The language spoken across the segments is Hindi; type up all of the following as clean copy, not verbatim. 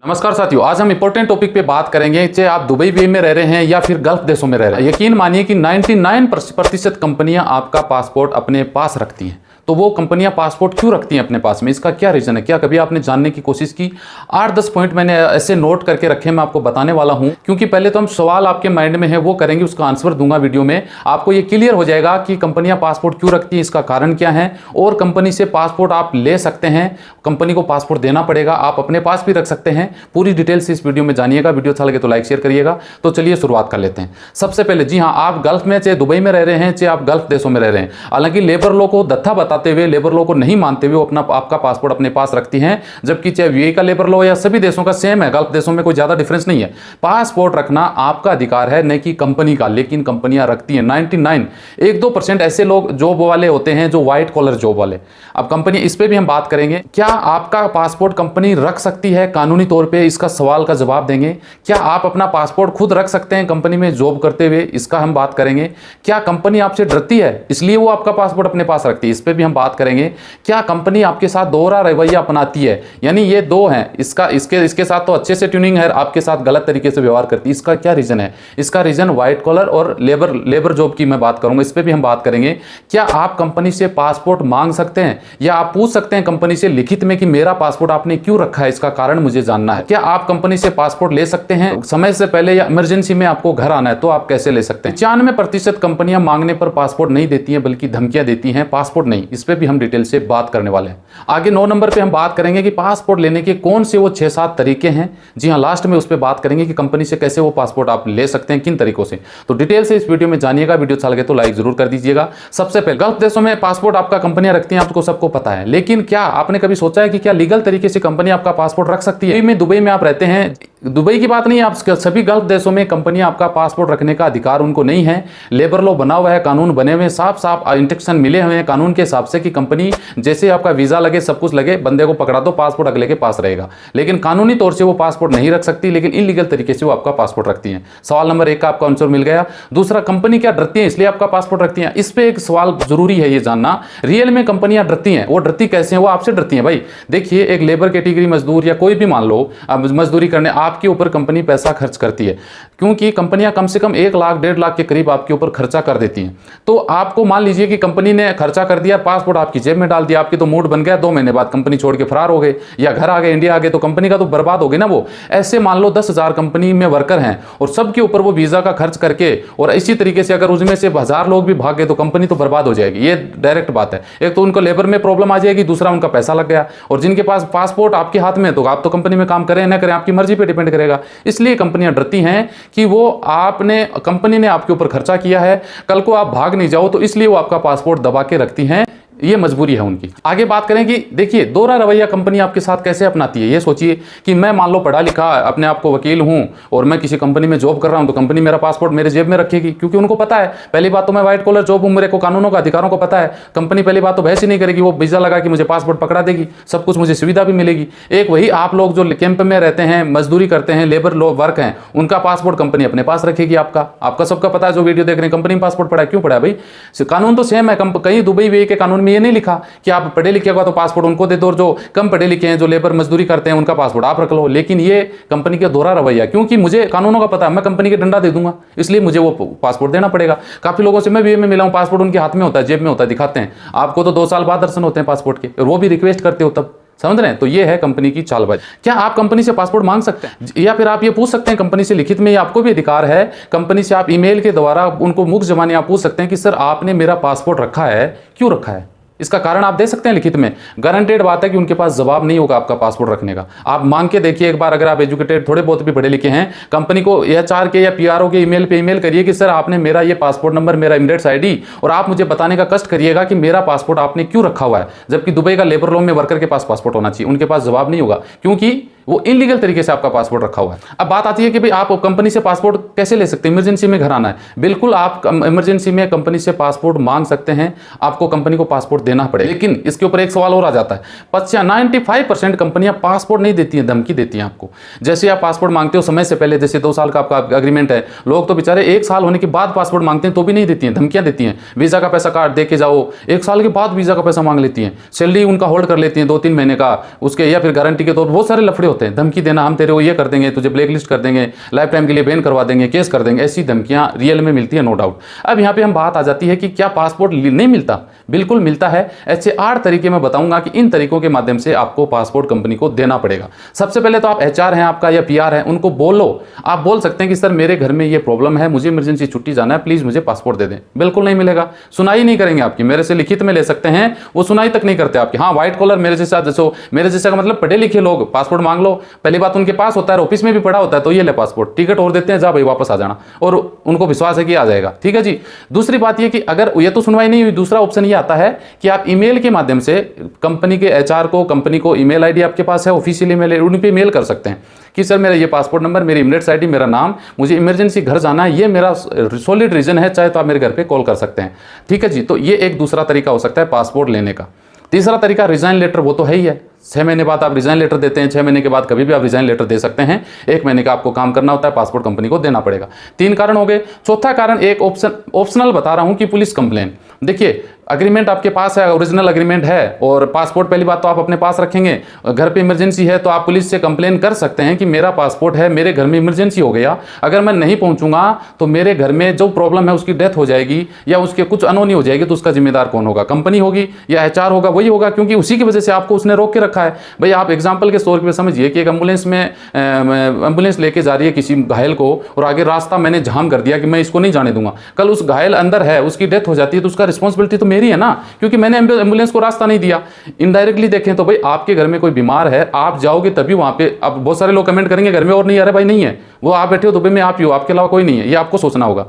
नमस्कार साथियों, आज हम इंपॉर्टेंट टॉपिक पे बात करेंगे। चाहे आप दुबई वे में रह रहे हैं या फिर गल्फ देशों में रह रहे हैं, यकीन मानिए कि 99% कंपनियां आपका पासपोर्ट अपने पास रखती हैं। तो वो कंपनियां पासपोर्ट क्यों रखती हैं अपने पास में, इसका क्या रीजन है? क्या कभी आपने जानने की कोशिश की? 8-10 पॉइंट मैंने ऐसे नोट करके रखे, मैं आपको बताने वाला हूं। क्योंकि पहले तो हम सवाल आपके माइंड में है वो करेंगे, उसका आंसर दूंगा वीडियो में। आपको ये क्लियर हो जाएगा कि कंपनियां पासपोर्ट क्यों रखती हैं, इसका कारण क्या है, और कंपनी से पासपोर्ट आप ले सकते हैं, कंपनी को पासपोर्ट देना पड़ेगा, आप अपने पास भी रख सकते हैं। पूरी डिटेल से इस वीडियो में जानिएगा। वीडियो अच्छा लगे तो लाइक शेयर करिएगा। तो चलिए शुरुआत कर लेते हैं। सबसे पहले, जी हाँ, आप गल्फ में चाहे दुबई में रह रहे हैं, चाहे आप गल्फ देशों में रह रहे हैं, हालांकि लेबर लॉ को दत्था बताते हुए, लेबर लॉ को नहीं मानते हुए वो आपका पासपोर्ट अपने पास रखती हैं। जबकि चाहे यूएई का लेबर लॉ या सभी देशों का सेम है, गल्फ देशों में कोई ज्यादा डिफरेंस नहीं है। पासपोर्ट रखना आपका अधिकार है, न कि कंपनी का, लेकिन कंपनियां रखती हैं। 99 1-2% ऐसे लोग जॉब वाले होते हैं जो व्हाइट कॉलर जॉब वाले। अब कंपनी, इस पे भी हम बात करेंगे। क्या आपका पासपोर्ट कंपनी रख सकती है कानूनी तौर पे? इसका सवाल का जवाब देंगे। क्या आप अपना पासपोर्ट खुद रख सकते हैं कंपनी में जॉब करते हुए? इसका हम बात करेंगे। क्या कंपनी आपसे डरती है इसलिए वो आपका पासपोर्ट अपने पास रखती है? इस पे भी हम बात करेंगे। क्या कंपनी आपके साथ दोहरा रवैया अपनाती है, यानी ये दो हैं, इसके साथ तो अच्छे से ट्यूनिंग है, आपके साथ गलत तरीके से व्यवहार करती है? इसका क्या रीजन है? इसका रीजन व्हाइट कॉलर और लेबर जॉब की मैं बात करूंगा, इस पे भी हम बात करेंगे। क्या आप कंपनी से पासपोर्ट मांग सकते हैं या आप पूछ सकते हैं कंपनी से लिखित में कि मेरा पासपोर्ट आपने क्यों रखा है, इसका कारण मुझे जानना है? क्या आप कंपनी से पासपोर्ट ले सकते हैं समय से पहले या इमरजेंसी में आपको घर आना है तो आप कैसे ले सकते हैं? 95% कंपनियां मांगने पर पासपोर्ट नहीं देती हैं, बल्कि धमकियां देती हैं, पासपोर्ट नहीं। इस पे भी हम डिटेल से बात करने वाले हैं। आगे 9 नंबर पे हम बात करेंगे कि पासपोर्ट लेने के कौन से वो 6-7 तरीके हैं। जी हाँ, लास्ट में उस पे बात करेंगे कि कंपनी से कैसे वो पासपोर्ट आप ले सकते हैं, किन तरीकों से। तो डिटेल से इस वीडियो में जानिएगा। वीडियो अच्छा लगे तो लाइक जरूर कर दीजिएगा। सबसे पहले, गल्फ देशों में पासपोर्ट आपका कंपनियां रखती हैं, आपको सबको पता है। लेकिन क्या आपने कभी सोचा है कि क्या लीगल तरीके से कंपनी आपका पासपोर्ट रख सकती है? दुबई में आप रहते हैं, दुबई की बात नहीं है, आप सभी गल्फ देशों में कंपनियां आपका पासपोर्ट रखने का अधिकार उनको नहीं है। लेबर लॉ बना हुआ है, कानून बने हुए हैं, साफ साफ इंस्ट्रक्शन मिले हुए हैं कानून के हिसाब से कि कंपनी जैसे आपका वीजा लगे, सब कुछ लगे, बंदे को पकड़ा दो, पासपोर्ट अगले के पास रहेगा। लेकिन कानूनी तौर से वो पासपोर्ट नहीं रख सकती, लेकिन इलीगल तरीके से वो आपका पासपोर्ट रखती हैं। सवाल नंबर 1 का आपका आंसर मिल गया। दूसरा, कंपनी क्या डरती है इसलिए आपका पासपोर्ट रखती हैं? इस पे एक सवाल जरूरी है ये जानना। रियल में कंपनियां डरती हैं, वो डरती कैसे हैं? वो आपसे डरती हैं भाई। देखिए, एक लेबर कैटेगरी मजदूर या कोई भी मान लो, मजदूरी करने आपके ऊपर कंपनी पैसा खर्च करती है, क्योंकि कंपनियां कम से कम 1 लाख 1.5 लाख के करीब आपके ऊपर खर्चा कर देती हैं। तो आपको मान लीजिए कि कंपनी ने खर्चा कर दिया, पासपोर्ट आपकी जेब में डाल दिया, आपकी तो मूड बन गया, 2 महीने बाद कंपनी छोड़ के फरार हो गए या घर आ गए, इंडिया आ गए, तो कंपनी का तो बर्बाद हो गई ना वो। ऐसे मान लो 10,000 कंपनी में वर्कर हैं और सबके ऊपर वो वीजा का खर्च करके, और इसी तरीके से अगर उसमें से 1000 लोग भी भाग गए तो कंपनी तो बर्बाद हो जाएगी। ये डायरेक्ट बात है। एक तो उनको लेबर में प्रॉब्लम आ जाएगी, दूसरा उनका पैसा लग गया। और जिनके पास पासपोर्ट आपके हाथ में, तो आप तो कंपनी में काम करें ना करें, आपकी मर्जी पे डिपेंड करेगा। इसलिए कंपनियां डरती हैं कि वो कंपनी ने आपके ऊपर खर्चा किया है, कल को आप भाग नहीं जाओ, तो इसलिए वो आपका पासपोर्ट दबा के रखती हैं। ये मजबूरी है उनकी। आगे बात करें कि देखिए, दोहरा रवैया कंपनी आपके साथ कैसे अपनाती है। ये सोचिए कि मैं मान लो पढ़ा लिखा, अपने आप को वकील हूं और मैं किसी कंपनी में जॉब कर रहा हूं, तो कंपनी मेरा पासपोर्ट मेरे जेब में रखेगी, क्योंकि उनको पता है, पहली बात तो मैं व्हाइट कॉलर जॉब हूं, मेरे को कानूनों का अधिकारों को पता है। कंपनी पहली बात तो बहस ही नहीं करेगी, वो वीजा लगा कि मुझे पासपोर्ट पकड़ा देगी, सब कुछ मुझे सुविधा भी मिलेगी। एक वही आप लोग जो कैंप में रहते हैं, मजदूरी करते हैं, लेबर लोग वर्क हैं, उनका पासपोर्ट कंपनी अपने पास रखेगी। आपका सबका पता है, जो वीडियो देख रहे हैं, कंपनी में पासपोर्ट पड़ा है, क्यों पड़ा है भाई? कानून तो सेम है। कहीं दुबई वे के कानून में ये नहीं लिखा कि आप पढ़े लिखे होगा तो पासपोर्ट उनको दे दो, और जो कम पढ़े लिखे हैं, जो लेबर मजदूरी करते हैं, उनका पासपोर्ट आप रख लो। लेकिन ये कंपनी का दोहरा रवैया, क्योंकि मुझे कानूनों का पता है, मैं कंपनी के डंडा दे दूंगा, इसलिए मुझे वो पासपोर्ट देना पड़ेगा। काफी लोगों से मैं भी मिला हूं, पासपोर्ट उनके हाथ में होता है, जेब में होता है, दिखाते हैं आपको, तो 2 साल बाद दर्शन होते हैं पासपोर्ट के, और वो भी रिक्वेस्ट करते हो तब। समझ रहे हैं? तो ये है कंपनी की चालबाजी। क्या आप कंपनी से पासपोर्ट मांग सकते हैं, या फिर आप ये पूछ सकते हैं कंपनी से लिखित में? आपको भी अधिकार है, कंपनी से आप ईमेल के द्वारा उनको मुख जबानी आप पूछ सकते हैं कि सर आपने मेरा पासपोर्ट रखा है, क्यों रखा है? इसका कारण आप दे सकते हैं लिखित में। गारंटेड बात है कि उनके पास जवाब नहीं होगा आपका पासपोर्ट रखने का। आप मांग के देखिए एक बार, अगर आप एजुकेटेड थोड़े बहुत भी पढ़े लिखे हैं, कंपनी को एचआर के या पीआरओ के ईमेल पे ईमेल करिए कि सर आपने मेरा ये पासपोर्ट नंबर, मेरा इमिरेट्स आईडी, और आप मुझे बताने का कष्ट करिएगा कि मेरा पासपोर्ट आपने क्यों रखा हुआ है। जबकि दुबई का लेबर लॉ में वर्कर के पास पासपोर्ट होना चाहिए, उनके पास जवाब नहीं होगा, क्योंकि वो इलीगल तरीके से आपका पासपोर्ट रखा हुआ है। अब बात आती है कि भाई आप कंपनी से पासपोर्ट कैसे ले सकते हैं? इमरजेंसी में घर आना है, बिल्कुल आप इमरजेंसी में कंपनी से पासपोर्ट मांग सकते हैं, आपको कंपनी को पासपोर्ट देना पड़ेगा। लेकिन इसके ऊपर एक सवाल और आ जाता है, 95% कंपनियां पासपोर्ट नहीं देती हैं, धमकी देती हैं आपको। जैसे आप पासपोर्ट मांगते हो समय से पहले, जैसे 2 साल का आपका अग्रीमेंट है, लोग तो बेचारे 1 साल होने के बाद पासपोर्ट मांगते हैं तो भी नहीं देती हैं, धमकियां देती हैं। वीजा का पैसा काट दे के जाओ, 1 साल के बाद वीजा का पैसा मांग लेती हैं, सैलरी उनका होल्ड कर लेती हैं 2-3 महीने का उसके, या फिर गारंटी के तौर पर। बहुत सारे लफड़े होते हैं, धमकी देना, हम तेरे को ये कर देंगे, तुझे ब्लैक लिस्ट कर देंगे, लाइफ टाइम के लिए बैन करवा देंगे, केस कर देंगे, ऐसी धमकियां रियल में मिलती है, नो डाउट। अब यहाँ पे हम बात आ जाती है कि क्या पासपोर्ट नहीं मिलता? बिल्कुल मिलता है। ऐसे 8 तरीके मैं बताऊंगा कि इन तरीकों के माध्यम से आपको पासपोर्ट कंपनी को देना पड़ेगा। सबसे पहले तो आप HR हैं आपका या PR है, उनको बोलो, आप बोल सकते हैं कि सर मेरे घर में ये प्रॉब्लम है, मुझे इमरजेंसी छुट्टी जाना है, प्लीज मुझे पासपोर्ट दे दें। बिल्कुल नहीं मिलेगा, सुनाई नहीं करेंगे आपकी, मेरे से लिखित में ले सकते हैं, वो सुनाई तक नहीं करते आपकी। हाँ, व्हाइट कॉलर मेरे जैसा, जैसे मेरे जैसा का मतलब पढ़े लिखे लोग पासपोर्ट मांग लो, पहली बात उनके पास होता है, ऑफिस में भी पड़ा होता है, तो ये ले पासपोर्ट, टिकट और देते हैं, जा भाई वापस आ जाना, और उनको विश्वास है कि आ जाएगा। ठीक है जी। दूसरी बात ये कि अगर ये तो सुनवाई नहीं हुई, दूसरा ऑप्शन ये आता है कि आप ईमेल के माध्यम से कंपनी के HR को, कंपनी को ईमेल ID आपके पास है, ऑफिशियल ईमेल, उन पे मेल कर सकते हैं कि सर मेरा ये पासपोर्ट नंबर, मेरी इमिरेट्स ID, मेरा नाम, मुझे इमरजेंसी घर जाना है, ये मेरा सॉलिड रीजन है, चाहे तो आप मेरे घर पे कॉल कर सकते हैं। ठीक है जी। तो ये एक दूसरा तरीका हो सकता है पासपोर्ट लेने का। तीसरा तरीका रिजाइन लेटर, वो तो है ही है, 6 महीने बाद आप रिजाइन लेटर देते हैं, 6 महीने के बाद कभी भी आप रिजाइन लेटर दे सकते हैं, 1 महीने का आपको काम करना होता है, पासपोर्ट कंपनी को देना पड़ेगा। 3 कारण हो गए। चौथा कारण एक ऑप्शनल बता रहा हूं कि पुलिस कंप्लेन। देखिए, अग्रीमेंट आपके पास है, ओरिजिनल अग्रीमेंट है, और पासपोर्ट पहली बात तो आप अपने पास रखेंगे, घर पे इमरजेंसी है तो आप पुलिस से कंप्लेन कर सकते हैं कि मेरा पासपोर्ट है, मेरे घर में इमरजेंसी हो गया, अगर मैं नहीं पहुंचूंगा तो मेरे घर में जो प्रॉब्लम है उसकी डेथ हो जाएगी या उसके कुछ अनहोनी हो जाएगी, तो उसका जिम्मेदार कौन होगा? कंपनी होगी या HR होगा? वही होगा, क्योंकि उसी की वजह से आपको उसने रोक के रखा है। भाई आप एग्जाम्पल के तौर पर समझिए कि एक एम्बुलेंस लेके जा रही है किसी घायल को, और आगे रास्ता मैंने जाम कर दिया कि मैं इसको नहीं जाने दूंगा, कल उस घायल अंदर है, उसकी डेथ हो जाती है, तो उसका रिस्पॉन्सिबिलिटी तो मेरी है ना, क्योंकि मैंने एम्बुलेंस को रास्ता नहीं दिया। इनडायरेक्टली देखें तो भाई आपके घर में कोई बीमार है, आप जाओगे तभी वहां पे। अब बहुत सारे लोग कमेंट करेंगे घर में और नहीं आ रहा, भाई नहीं है, वो आप बैठे हो दुबई में, आप ही हो, आपके अलावा कोई नहीं है, ये आपको सोचना होगा।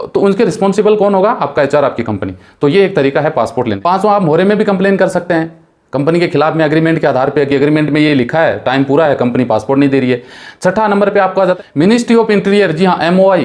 तो उनके रिस्पॉन्सिबल कौन होगा? आपका HR, आपकी कंपनी। तो ये एक तरीका है पासपोर्ट लेने। 5वां, आप मोहरे में भी कंप्लेन कर सकते हैं कंपनी के खिलाफ में, एग्रीमेंट के आधार पे कि एग्रीमेंट में ये लिखा है, टाइम पूरा है, कंपनी पासपोर्ट नहीं दे रही है। 6ठा नंबर पे आपको आ जाता है मिनिस्ट्री ऑफ इंटीरियर। जी हाँ,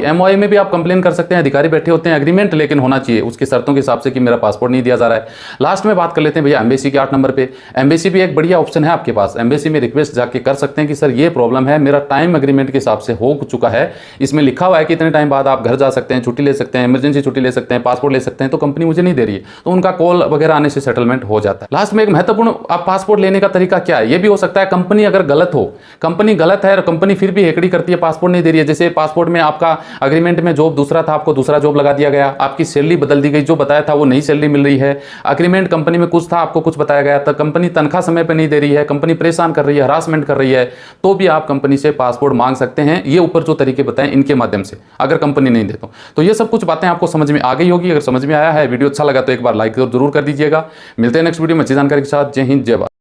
MOI में भी आप कंप्लेन कर सकते हैं, अधिकारी बैठे होते हैं, एग्रीमेंट लेकिन होना चाहिए उसकी शर्तों के हिसाब से कि मेरा पासपोर्ट नहीं दिया जा रहा है। लास्ट में बात कर लेते हैं भैया एम्बेसी के 8 नंबर पे। एम्बेसी भी एक बढ़िया ऑप्शन है आपके पास, एम्बेसी में रिक्वेस्ट जाके कर सकते हैं कि सर ये प्रॉब्लम है, मेरा टाइम एग्रीमेंट के हिसाब से हो चुका है, इसमें लिखा हुआ है कि इतने टाइम बाद आप घर जा सकते हैं, छुट्टी ले सकते हैं, इमरजेंसी छुट्टी ले सकते हैं, पासपोर्ट ले सकते हैं, तो कंपनी मुझे नहीं दे रही है, तो उनका कॉल वगैरह आने से सेटलमेंट हो जाता है। लास्ट में एक महत्वपूर्ण, आप पासपोर्ट लेने का तरीका क्या है? ये भी हो सकता है कंपनी अगर गलत हो, कंपनी गलत है और कंपनी फिर भी हेकड़ी करती है, पासपोर्ट नहीं दे रही है। जैसे पासपोर्ट में आपका अग्रीमेंट में जॉब दूसरा था, आपको दूसरा जॉब लगा दिया गया, आपकी सैलरी बदल दी गई, जो बताया था वो नई सैलरी मिल रही है। अग्रीमेंट कंपनी में कुछ था, आपको कुछ बताया गया था, कंपनी तनख्वाह समय पर नहीं दे रही है, कंपनी परेशान कर रही है, हरासमेंट कर रही है, तो भी आप कंपनी से पासपोर्ट मांग सकते हैं। ये ऊपर जो तरीके बताएं इनके माध्यम से, अगर कंपनी नहीं दे तो ये सब कुछ बातें आपको समझ में आ गई होगी। अगर समझ में आया है, वीडियो अच्छा लगा तो एक बार लाइक जरूर कर दीजिएगा। मिलते हैं नेक्स्ट वीडियो में अच्छी जानकारी के साथ। जय हिंद, जय भारत।